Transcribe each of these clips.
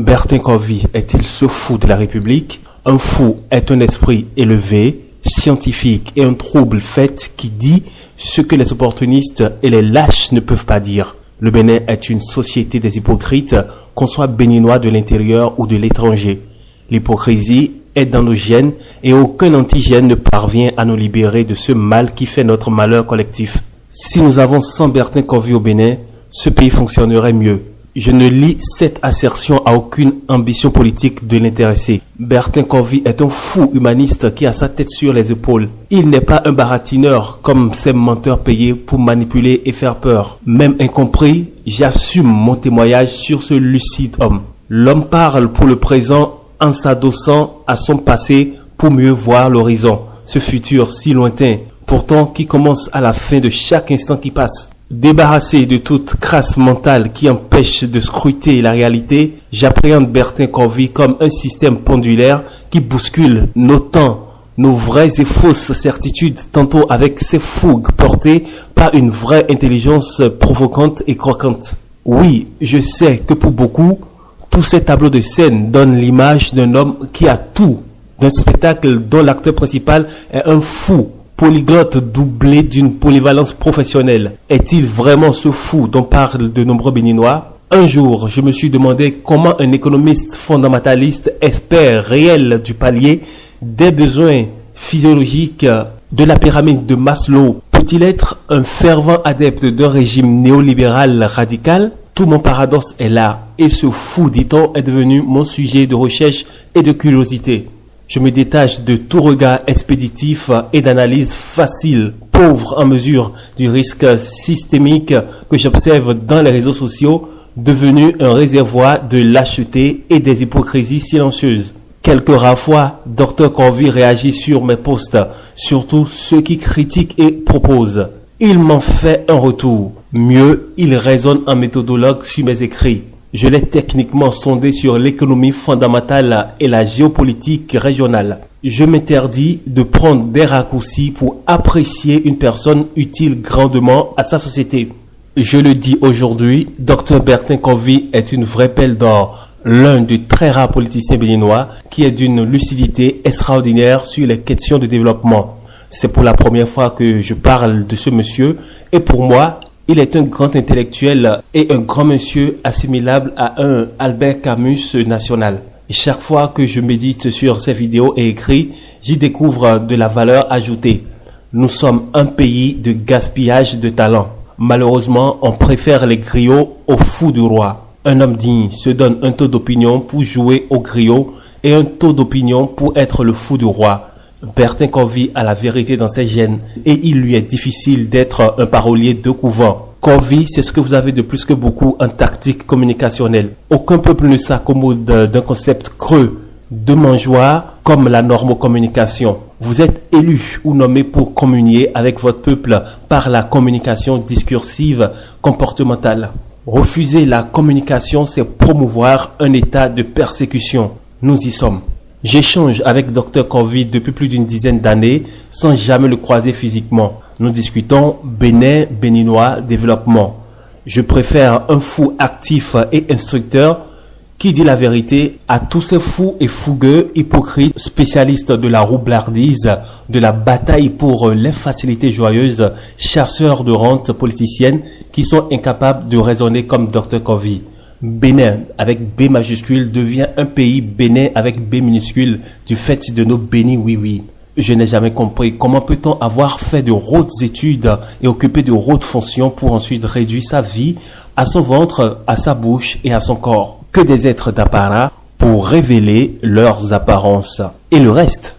Bertin Covy est-il ce fou de la République? Un fou est un esprit élevé, scientifique et un trouble fait qui dit ce que les opportunistes et les lâches ne peuvent pas dire. Le Bénin est une société des hypocrites, qu'on soit béninois de l'intérieur ou de l'étranger. L'hypocrisie est dans nos gènes et aucun antigène ne parvient à nous libérer de ce mal qui fait notre malheur collectif. Si nous avons 100 Bertin Covy au Bénin, ce pays fonctionnerait mieux. Je ne lis cette assertion à aucune ambition politique de l'intéressé. Bertin Covy est un fou humaniste qui a sa tête sur les épaules. Il n'est pas un baratineur comme ces menteurs payés pour manipuler et faire peur. Même incompris, j'assume mon témoignage sur ce lucide homme. L'homme parle pour le présent en s'adossant à son passé pour mieux voir l'horizon, ce futur si lointain, pourtant qui commence à la fin de chaque instant qui passe. Débarrassé de toute crasse mentale qui empêche de scruter la réalité, j'appréhende Bertin Covy comme un système pendulaire qui bouscule nos temps, nos vraies et fausses certitudes, tantôt avec ses fougues portées par une vraie intelligence provocante et croquante. Oui, je sais que pour beaucoup, tous ces tableaux de scène donnent l'image d'un homme qui a tout, d'un spectacle dont l'acteur principal est un fou, polyglotte doublé d'une polyvalence professionnelle. Est-il vraiment ce fou dont parlent de nombreux Béninois? Un jour, je me suis demandé comment un économiste fondamentaliste, expert réel du palier des besoins physiologiques de la pyramide de Maslow, peut-il être un fervent adepte d'un régime néolibéral radical? Tout mon paradoxe est là, et ce fou, dit-on, est devenu mon sujet de recherche et de curiosité. Je me détache de tout regard expéditif et d'analyse facile, pauvre en mesure du risque systémique que j'observe dans les réseaux sociaux, devenu un réservoir de lâcheté et des hypocrisies silencieuses. Quelques rares fois, Dr Covy réagit sur mes posts, surtout ceux qui critiquent et proposent. Il m'en fait un retour. Mieux, il raisonne en méthodologue sur mes écrits. Je l'ai techniquement sondé sur l'économie fondamentale et la géopolitique régionale. Je m'interdis de prendre des raccourcis pour apprécier une personne utile grandement à sa société. Je le dis aujourd'hui, Dr Bertin Covy est une vraie pelle d'or, l'un des très rares politiciens béninois qui est d'une lucidité extraordinaire sur les questions de développement. C'est pour la première fois que je parle de ce monsieur et pour moi, il est un grand intellectuel et un grand monsieur assimilable à un Albert Camus national. Et chaque fois que je médite sur ces vidéos et écrits, j'y découvre de la valeur ajoutée. Nous sommes un pays de gaspillage de talent. Malheureusement, on préfère les griots aux fous du roi. Un homme digne se donne un taux d'opinion pour jouer au griot et un taux d'opinion pour être le fou du roi. Bertin Covy a la vérité dans ses gènes et il lui est difficile d'être un parolier de couvent. Covy, c'est ce que vous avez de plus que beaucoup en tactique communicationnelle. Aucun peuple ne s'accommode d'un concept creux, de mangeoire comme la normocommunication. Vous êtes élu ou nommé pour communier avec votre peuple par la communication discursive comportementale. Refuser la communication, c'est promouvoir un état de persécution. Nous y sommes. J'échange avec Dr Covy depuis plus d'une dizaine d'années sans jamais le croiser physiquement. Nous discutons Bénin, Béninois, développement. Je préfère un fou actif et instructeur qui dit la vérité à tous ces fous et fougueux, hypocrites, spécialistes de la roublardise, de la bataille pour les facilités joyeuses, chasseurs de rentes politiciennes qui sont incapables de raisonner comme Dr Covy. Bénin avec B majuscule devient un pays Bénin avec B minuscule du fait de nos bénis oui. Je n'ai jamais compris comment peut-on avoir fait de hautes études et occuper de hautes fonctions pour ensuite réduire sa vie à son ventre, à sa bouche et à son corps. Que des êtres d'apparat pour révéler leurs apparences. Et le reste?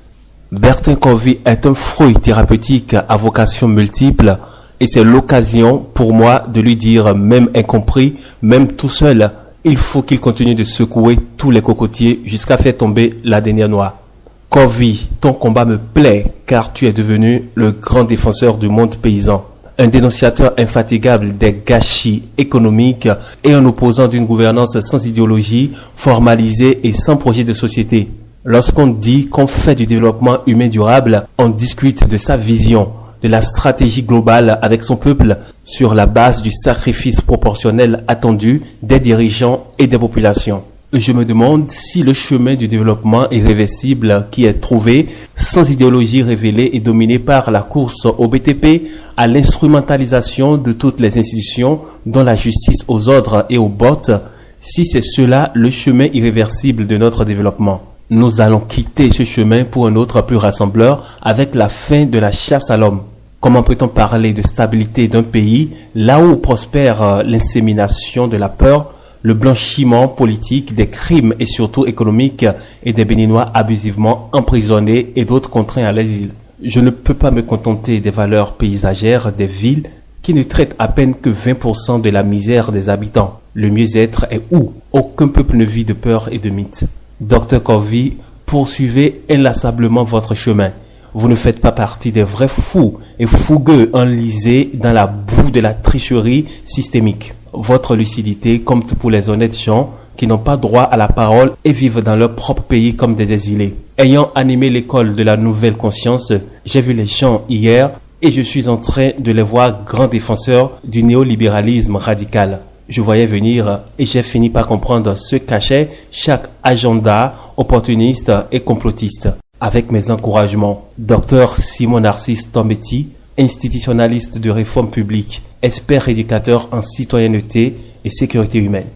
Bertin Covy est un fruit thérapeutique à vocation multiple. Et c'est l'occasion pour moi de lui dire, même incompris, même tout seul, il faut qu'il continue de secouer tous les cocotiers jusqu'à faire tomber la dernière noix. Covy, ton combat me plaît car tu es devenu le grand défenseur du monde paysan. Un dénonciateur infatigable des gâchis économiques et un opposant d'une gouvernance sans idéologie, formalisée et sans projet de société. Lorsqu'on dit qu'on fait du développement humain durable, on discute de sa vision, de la stratégie globale avec son peuple sur la base du sacrifice proportionnel attendu des dirigeants et des populations. Je me demande si le chemin du développement irréversible qui est trouvé, sans idéologie révélée et dominé par la course au BTP, à l'instrumentalisation de toutes les institutions, dont la justice aux ordres et aux bottes, si c'est cela le chemin irréversible de notre développement. Nous allons quitter ce chemin pour un autre plus rassembleur avec la fin de la chasse à l'homme. Comment peut-on parler de stabilité d'un pays là où prospère l'insémination de la peur, le blanchiment politique des crimes et surtout économiques et des Béninois abusivement emprisonnés et d'autres contraints à l'exil? Je ne peux pas me contenter des valeurs paysagères des villes qui ne traitent à peine que 20% de la misère des habitants. Le mieux-être est où? Aucun peuple ne vit de peur et de mythes. Dr Corvie, poursuivez inlassablement votre chemin. Vous ne faites pas partie des vrais fous et fougueux enlisés dans la boue de la tricherie systémique. Votre lucidité compte pour les honnêtes gens qui n'ont pas droit à la parole et vivent dans leur propre pays comme des exilés. Ayant animé l'école de la nouvelle conscience, j'ai vu les gens hier et je suis en train de les voir grands défenseurs du néolibéralisme radical. Je voyais venir et j'ai fini par comprendre ce qu'achait chaque agenda opportuniste et complotiste. Avec mes encouragements, Dr Simon Narcisse Tombetti, institutionnaliste de réforme publique, expert éducateur en citoyenneté et sécurité humaine.